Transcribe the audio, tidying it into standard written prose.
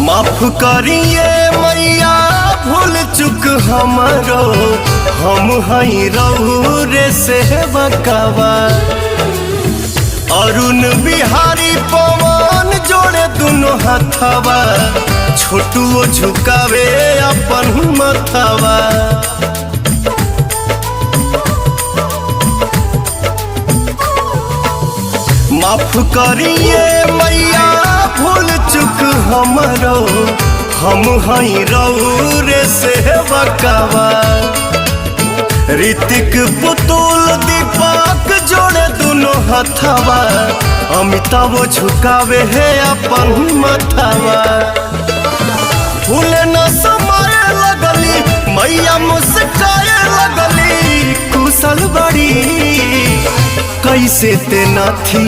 माफ करिए मैया भूल चुक हमरो, हम हई रउरे से बकावा। अरुण बिहारी पवन जोड़े दुनो हथवा, छोटुओ झुकावे अपन मथवा। माफ करिए मैया भूल चुक हमरो, हम हई रउरे से बकावा। ऋतिक पुतुल दीपक जोड़े दुनो हथवा, अमिताभ झुकावे है अपन मथवा। फूल न समाये लगली मैया मुस्काए लगली, कुशल बड़ी कैसे ते नाथी।